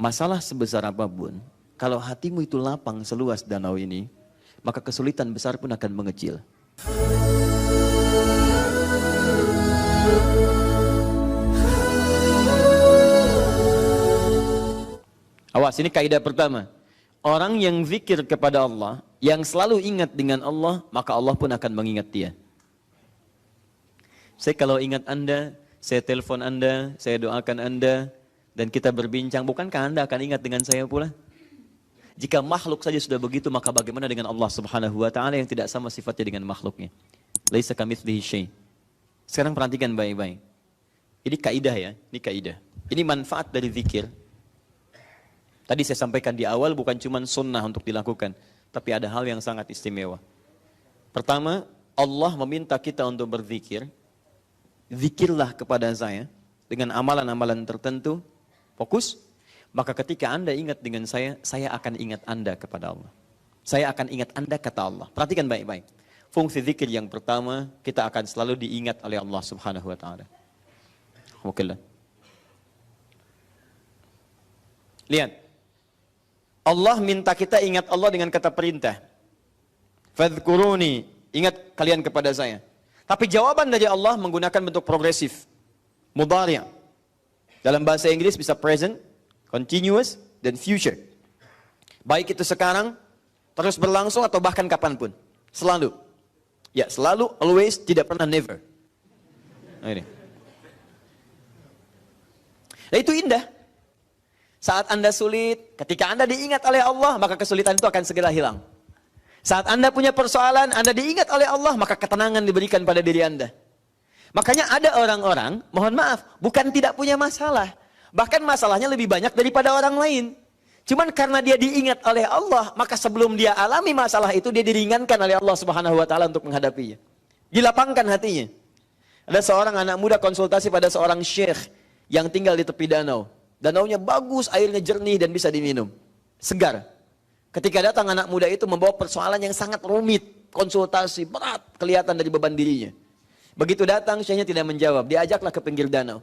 Masalah sebesar apapun, kalau hatimu itu lapang seluas danau ini, maka kesulitan besar pun akan mengecil. Awas, ini kaidah pertama. Orang yang zikir kepada Allah, yang selalu ingat dengan Allah, maka Allah pun akan mengingat dia. Saya kalau ingat Anda, saya telepon Anda, saya doakan Anda, dan kita berbincang, bukankah Anda akan ingat dengan saya pula? Jika makhluk saja sudah begitu, maka bagaimana dengan Allah Subhanahu wa taala yang tidak sama sifatnya dengan makhluknya? Laisa kamitslihi syai'. Sekarang perhatikan baik-baik. Ini kaidah ya, ini kaidah. Ini manfaat dari zikir. Tadi saya sampaikan di awal bukan cuma sunnah untuk dilakukan, tapi ada hal yang sangat istimewa. Pertama, Allah meminta kita untuk berzikir. Zikirlah kepada saya dengan amalan-amalan tertentu, fokus. Maka ketika Anda ingat dengan saya akan ingat Anda kepada Allah. Saya akan ingat Anda kata Allah. Perhatikan baik-baik. Fungsi zikir yang pertama, kita akan selalu diingat oleh Allah Subhanahu wa taala. Oke. Lihat. Allah minta kita ingat Allah dengan kata perintah. Fadhkuruni, ingat kalian kepada saya. Tapi jawaban dari Allah menggunakan bentuk progresif. Mudhari'. Dalam bahasa Inggris bisa present, continuous, dan future. Baik itu sekarang, terus berlangsung atau bahkan kapanpun. Selalu. Ya, selalu, always, tidak pernah, never. Nah, ini. Nah, itu indah. Saat Anda sulit, ketika Anda diingat oleh Allah, maka kesulitan itu akan segera hilang. Saat Anda punya persoalan, Anda diingat oleh Allah, maka ketenangan diberikan pada diri Anda. Makanya ada orang-orang, mohon maaf, bukan tidak punya masalah. Bahkan masalahnya lebih banyak daripada orang lain. Cuman karena dia diingat oleh Allah, maka sebelum dia alami masalah itu, dia diringankan oleh Allah Subhanahu wa taala untuk menghadapinya. Dilapangkan hatinya. Ada seorang anak muda konsultasi pada seorang syekh yang tinggal di tepi danau. Danaunya bagus, airnya jernih dan bisa diminum. Segar. Ketika datang anak muda itu membawa persoalan yang sangat rumit. Konsultasi, berat, kelihatan dari beban dirinya. Begitu datang, syekhnya tidak menjawab. Diajaklah ke pinggir danau.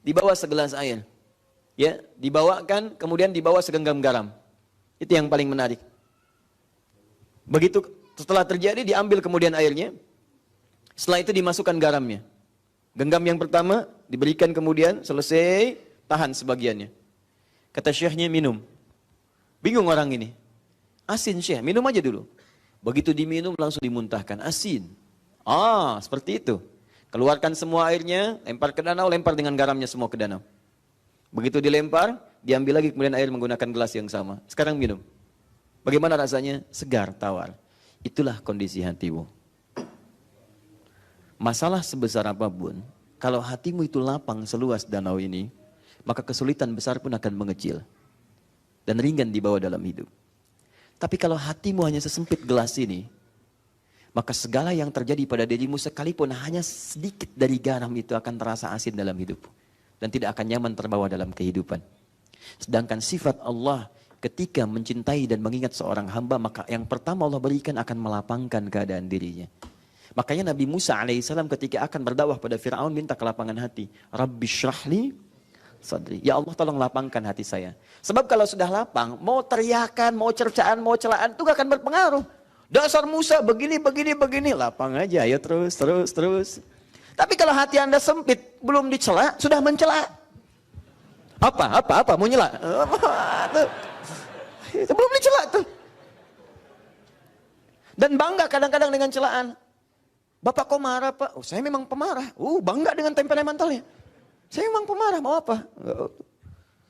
Dibawa segelas air. Ya, dibawakan, kemudian dibawa segenggam garam. Itu yang paling menarik. Begitu setelah terjadi, diambil kemudian airnya. Setelah itu dimasukkan garamnya. Genggam yang pertama, diberikan kemudian, selesai, tahan sebagiannya. Kata syekhnya, minum. Bingung orang ini. Asin syekh, minum aja dulu. Begitu diminum langsung dimuntahkan, asin. Ah, seperti itu. Keluarkan semua airnya, lempar ke danau, lempar dengan garamnya semua ke danau. Begitu dilempar, diambil lagi kemudian air menggunakan gelas yang sama. Sekarang minum. Bagaimana rasanya? Segar, tawar. Itulah kondisi hatimu. Masalah sebesar apapun, kalau hatimu itu lapang seluas danau ini, maka kesulitan besar pun akan mengecil. Dan ringan dibawa dalam hidup. Tapi kalau hatimu hanya sesempit gelas ini, maka segala yang terjadi pada dirimu sekalipun hanya sedikit dari garam itu akan terasa asin dalam hidupmu. Dan tidak akan nyaman terbawa dalam kehidupan. Sedangkan sifat Allah ketika mencintai dan mengingat seorang hamba, maka yang pertama Allah berikan akan melapangkan keadaan dirinya. Makanya Nabi Musa alaihissalam ketika akan berdakwah pada Fir'aun minta kelapangan hati. Rabbi syrahli sadri. Ya Allah tolong lapangkan hati saya. Sebab kalau sudah lapang, mau teriakan, mau cercaan, mau celaan, itu gak akan berpengaruh. Dasar Musa begini. Lapang aja, ayo terus. Tapi kalau hati Anda sempit, belum dicela, sudah mencela. Apa? Mau nyela? Itu belum dicela tuh. Dan bangga kadang-kadang dengan celaan. Bapak kok marah Pak? Oh saya memang pemarah. Bangga dengan temperamentalnya. Saya memang pemarah, mau apa?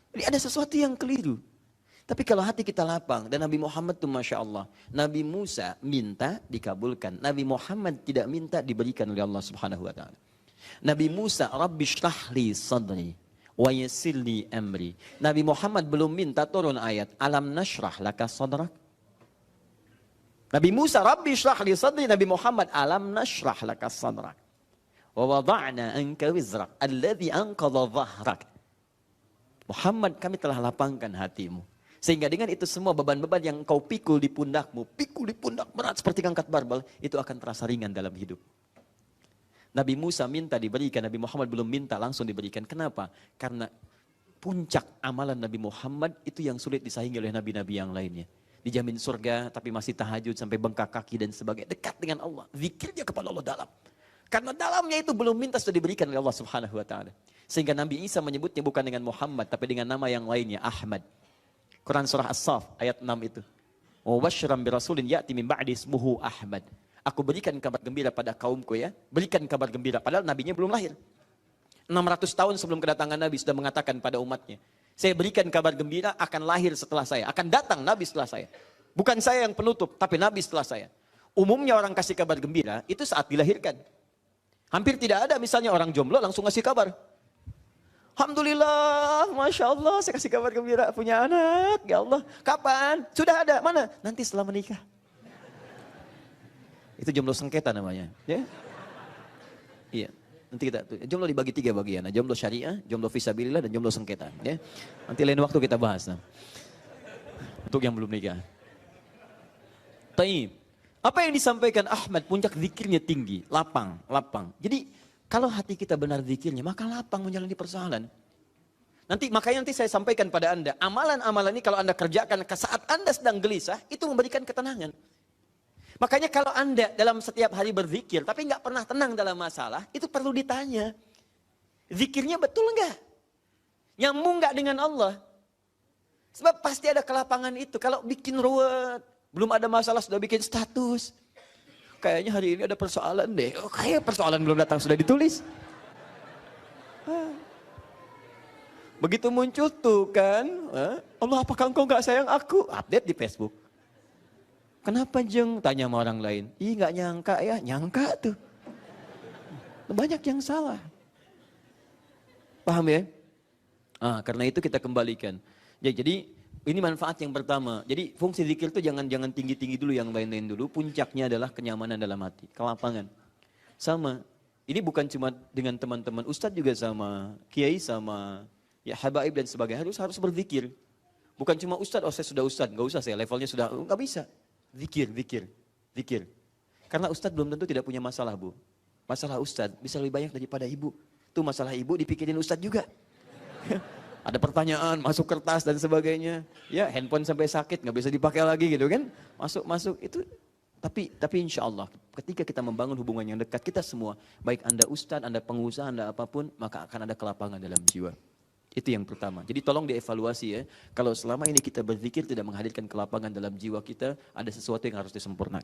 Jadi ada sesuatu yang keliru. Tapi kalau hati kita lapang, dan Nabi Muhammad itu Masya Allah. Nabi Musa minta, dikabulkan. Nabi Muhammad tidak minta, diberikan oleh Allah Subhanahu wa ta'ala. Nabi Musa, Rabbi syrahli sadri, wa yassirli amri. Nabi Muhammad belum minta turun ayat, Alam nashrah laka sadrak. Nabi Musa, Rabbi syrahli sadri. Nabi Muhammad, Alam nashrah laka sadrak. Wa wada'na anka wizrak, alladhi anqadha dhahrak. Muhammad, kami telah lapangkan hatimu. Sehingga dengan itu semua beban-beban yang kau pikul di pundakmu, pikul di pundak berat seperti angkat barbel, itu akan terasa ringan dalam hidup. Nabi Musa minta diberikan, Nabi Muhammad belum minta langsung diberikan. Kenapa? Karena puncak amalan Nabi Muhammad itu yang sulit disaingi oleh nabi-nabi yang lainnya. Dijamin surga tapi masih tahajud sampai bengkak kaki dan sebagainya. Dekat dengan Allah. Zikirnya kepada Allah dalam. Karena dalamnya itu belum minta sudah diberikan oleh Allah Subhanahu wa taala. Sehingga Nabi Isa menyebutnya bukan dengan Muhammad tapi dengan nama yang lainnya, Ahmad. Quran surah As-Saff ayat 6 itu. Wa basyyiran bi rasulin ya'ti min ba'di ismuhu Ahmad. Aku berikan kabar gembira pada kaumku ya. Berikan kabar gembira padahal nabinya belum lahir. 600 tahun sebelum kedatangan Nabi sudah mengatakan pada umatnya, saya berikan kabar gembira akan lahir setelah saya, akan datang Nabi setelah saya. Bukan saya yang penutup, tapi Nabi setelah saya. Umumnya orang kasih kabar gembira itu saat dilahirkan. Hampir tidak ada misalnya orang jomblo langsung ngasih kabar. Alhamdulillah, Masya Allah, saya kasih kabar gembira, punya anak, ya Allah. Kapan? Sudah ada, mana? Nanti setelah menikah. Itu jomblo sengketa namanya. Ya? Iya. Nanti kita jomblo dibagi 3 bagian, jomblo syariah, jomblo fisabilillah dan jomblo sengketa. Ya. Nanti lain waktu kita bahas. Nah. Untuk yang belum nikah. Taib. Apa yang disampaikan Ahmad, puncak zikirnya tinggi, lapang. Jadi kalau hati kita benar zikirnya, maka lapang menjalani persoalan. Makanya nanti saya sampaikan pada Anda, amalan-amalan ini kalau Anda kerjakan saat Anda sedang gelisah, itu memberikan ketenangan. Makanya kalau Anda dalam setiap hari berzikir, tapi nggak pernah tenang dalam masalah, itu perlu ditanya. Zikirnya betul nggak? Nyambung nggak dengan Allah? Sebab pasti ada kelapangan itu. Kalau bikin ruwet, belum ada masalah sudah bikin status. Kayaknya hari ini ada persoalan deh. Oh, kayak persoalan belum datang sudah ditulis. Begitu muncul tuh kan, Allah apakah engkau nggak sayang aku? Update di Facebook. Kenapa Jeng? Tanya sama orang lain. Ih nggak nyangka ya, nyangka tuh. Banyak yang salah. Paham ya? Karena itu kita kembalikan. Ya, jadi ini manfaat yang pertama. Jadi fungsi zikir itu jangan tinggi-tinggi dulu, yang lain-lain dulu. Puncaknya adalah kenyamanan dalam hati, kelapangan. Sama. Ini bukan cuma dengan teman-teman, ustadz juga sama, kiai sama, ya habaib dan sebagainya harus berzikir. Bukan cuma ustadz, oh saya sudah ustadz, nggak usah saya levelnya sudah, nggak bisa. Zikir. Karena ustadz belum tentu tidak punya masalah, Bu. Masalah ustadz bisa lebih banyak daripada ibu. Tuh masalah ibu dipikirin ustadz juga. Ada pertanyaan, masuk kertas dan sebagainya. Ya handphone sampai sakit, nggak bisa dipakai lagi gitu kan. Masuk itu. Tapi insya Allah ketika kita membangun hubungan yang dekat, kita semua, baik Anda ustadz, Anda pengusaha, Anda apapun, maka akan ada kelapangan dalam jiwa. Itu yang pertama. Jadi tolong dievaluasi ya. Kalau selama ini kita berzikir tidak menghadirkan kelapangan dalam jiwa kita, ada sesuatu yang harus disempurnakan.